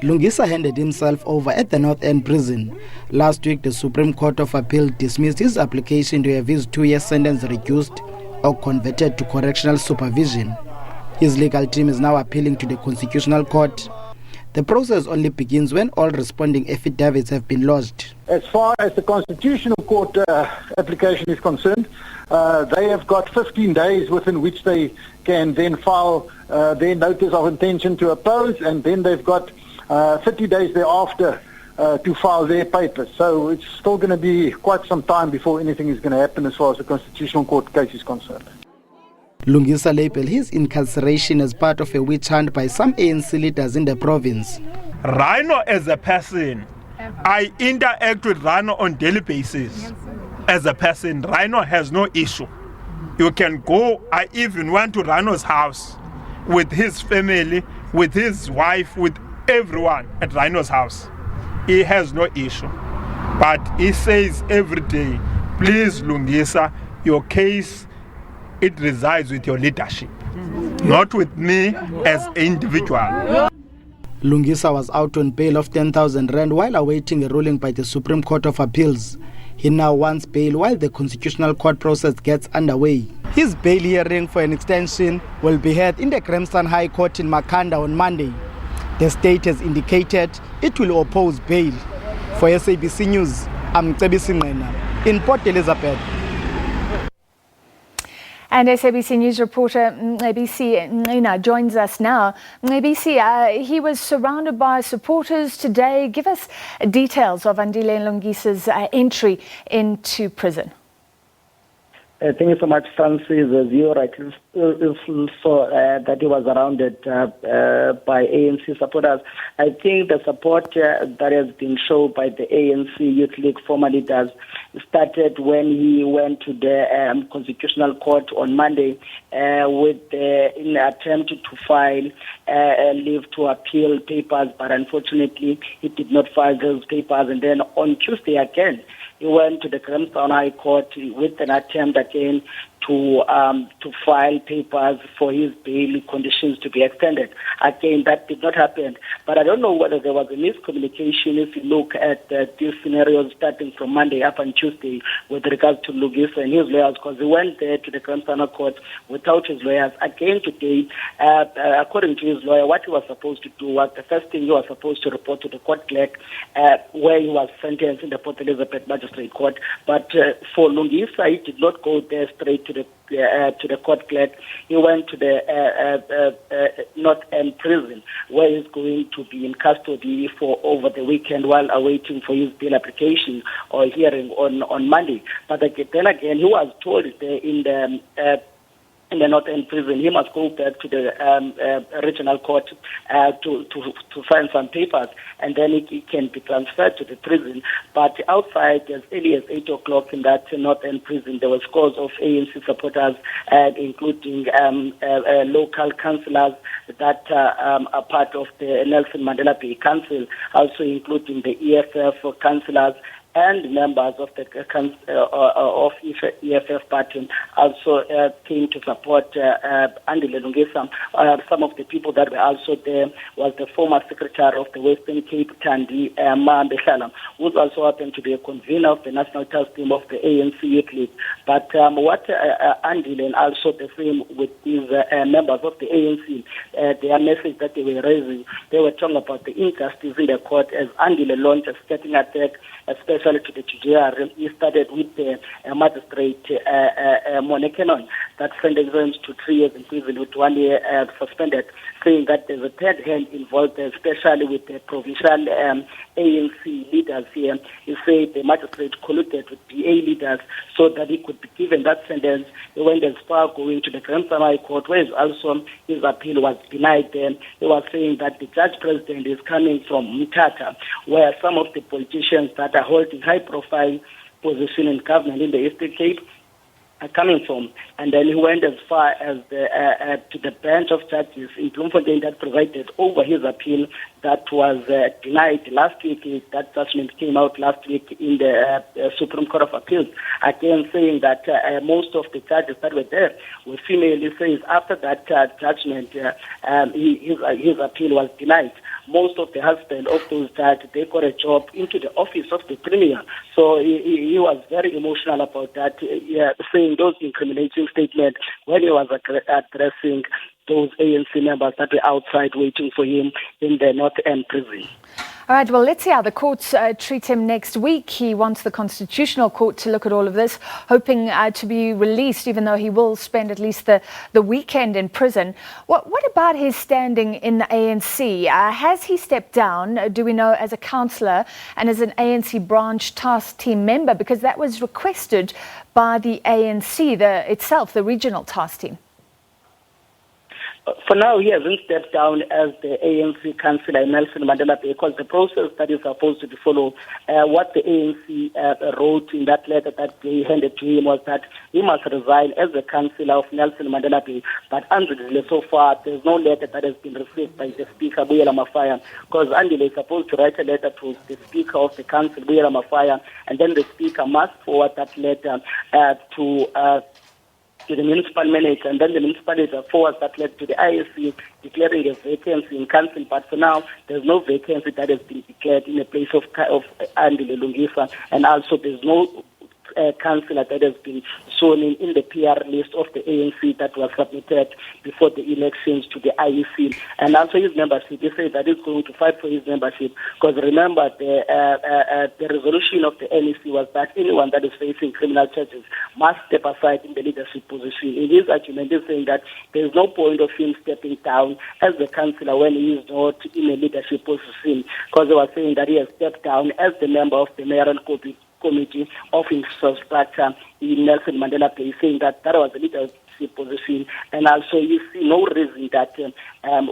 Lungisa handed himself over at the North End prison. Last week, the Supreme Court of Appeal dismissed his application to have his 2-year sentence reduced or converted to correctional supervision. His legal team is now appealing to the Constitutional Court. The process only begins when all responding affidavits have been lodged. As far as the Constitutional Court application is concerned, they have got 15 days within which they can then file their notice of intention to oppose, and then they've got 30 days thereafter to file their papers. So it's still going to be quite some time before anything is going to happen as far as the Constitutional Court case is concerned. Lungisa labelled his incarceration as part of a witch hunt by some ANC leaders in the province. Ryno as a person, I interact with Ryno on daily basis. As a person, Ryno has no issue. You can go, I even went to Ryno's house with his family, with his wife, with everyone at Ryno's house. He has no issue. But he says every day, please Lungisa, your case, it resides with your leadership, not with me as an individual. Lungisa was out on bail of 10,000 rand while awaiting a ruling by the Supreme Court of Appeals. He now wants bail while the Constitutional Court process gets underway. His bail hearing for an extension will be held in the Grahamstown High Court in Makhanda on Monday. The state has indicated it will oppose bail. For SABC News, I'm Mcebisi Ngqina in Port Elizabeth. And SABC News reporter Mcebisi Ngqina joins us now. Mcebisi, he was surrounded by supporters today. Give us details of Andile Lungisa's entry into prison. Thank you so much, Francis. As you rightly saw that he was surrounded by ANC supporters. I think the support that has been shown by the ANC Youth League former leaders started when he went to the Constitutional Court on Monday with in an attempt to file leave to appeal papers, but unfortunately he did not file those papers. And then on Tuesday again, he went to the Grahamstown High Court with an attempt again to file papers for his bail conditions to be extended. Again, that did not happen. But I don't know whether there was a miscommunication if you look at these scenarios starting from Monday up on Tuesday with regards to Lungisa and his lawyers, because he went there to the Grahamstown Court without his lawyers. Again today, according to his lawyer, what he was supposed to do was the first thing he was supposed to report to the court clerk where he was sentenced in the Port Elizabeth Magistrate Court. But for Lungisa, he did not go there straight to the court clerk. He went to the North End prison, where he's going to be in custody for over the weekend while awaiting for his bail application or hearing on Monday. But then again, he was told in the North End prison, he must go back to the regional court to sign some papers, and then he can be transferred to the prison. But outside, as early as 8 o'clock in that North End prison, there were scores of ANC supporters, including local councillors that are part of the Nelson Mandela Bay Council, also including the EFF councillors, and members of the EFF party also came to support Andile Lungisa. Some of the people that were also there was the former secretary of the Western Cape, Thandi Mahambeshala, who also happened to be a convener of the National Task Team of the ANC Youth League. But what Andile and also the same with these members of the ANC, their message that they were raising, they were talking about the injustice in the court as Andile launched a scathing attack, especially to the judiciary. He started with the magistrate Monekenon that sentenced him to 3 years in prison with 1 year suspended, saying that there's a third hand involved, especially with the provincial ANC leaders here. He said the magistrate colluded with PA leaders so that he could be given that sentence. He went as far going to the Grahamstown High Court, where also his appeal was denied. He was saying that the judge president is coming from Mthatha, where some of the politicians that are holding high-profile position in government in the Eastern Cape are coming from. And then he went as far as to the bench of judges in Bloemfontein that presided over his appeal that was denied last week. That judgment came out last week in the Supreme Court of Appeals, again saying that most of the judges that were there were female. He says after that judgment, his appeal was denied. most of the husband of those that they got a job into the office of the Premier. So he was very emotional about that, saying those incriminating statements when he was addressing those ANC members that were outside waiting for him in the North End prison. All right, well, let's see how the courts treat him next week. He wants the Constitutional Court to look at all of this, hoping to be released, even though he will spend at least the weekend in prison. What about his standing in the ANC? Has he stepped down, do we know, as a councillor and as an ANC branch task team member? Because that was requested by the ANC itself, the regional task team. For now, he hasn't stepped down as the ANC councillor in Nelson Mandela Bay, because the process that is supposed to be followed, what the ANC wrote in that letter that they handed to him was that he must resign as the councillor of Nelson Mandela Bay. But Andile, so far, there's no letter that has been received by the Speaker, Buyela Mafaya, because Andile is supposed to write a letter to the Speaker of the Council, Buyela Mafaya, and then the Speaker must forward that letter to the municipal manager, and then the municipality forwards that letter to the ISC declaring a vacancy in council. But for now, there's no vacancy that has been declared in the place of Andile Lungisa, and also there's no councillor that has been shown in the PR list of the ANC that was submitted before the elections to the IEC. And also his membership, he said that he's going to fight for his membership, because remember the resolution of the NEC was that anyone that is facing criminal charges must step aside in the leadership position. In his argument, he's saying that there is no point of him stepping down as the councillor when he is not in a leadership position, because they were saying that he has stepped down as the member of the Mayoral Committee of Infrastructure in Nelson Mandela Bay, saying that was a leadership position, and also you see no reason that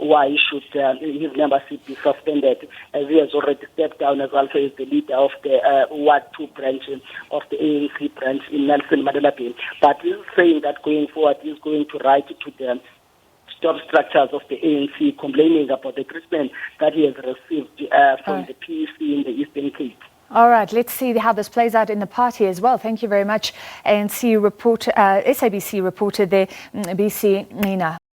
why should his membership be suspended, as he has already stepped down as also as the leader of the Ward 2 branch of the ANC branch in Nelson Mandela Bay. But he's saying that going forward he's going to write to the top structures of the ANC, complaining about the treatment that he has received from the PEC in the Eastern Cape. All right, let's see how this plays out in the party as well. Thank you very much, ANC reporter, SABC reporter there, Mcebisi Ngqina.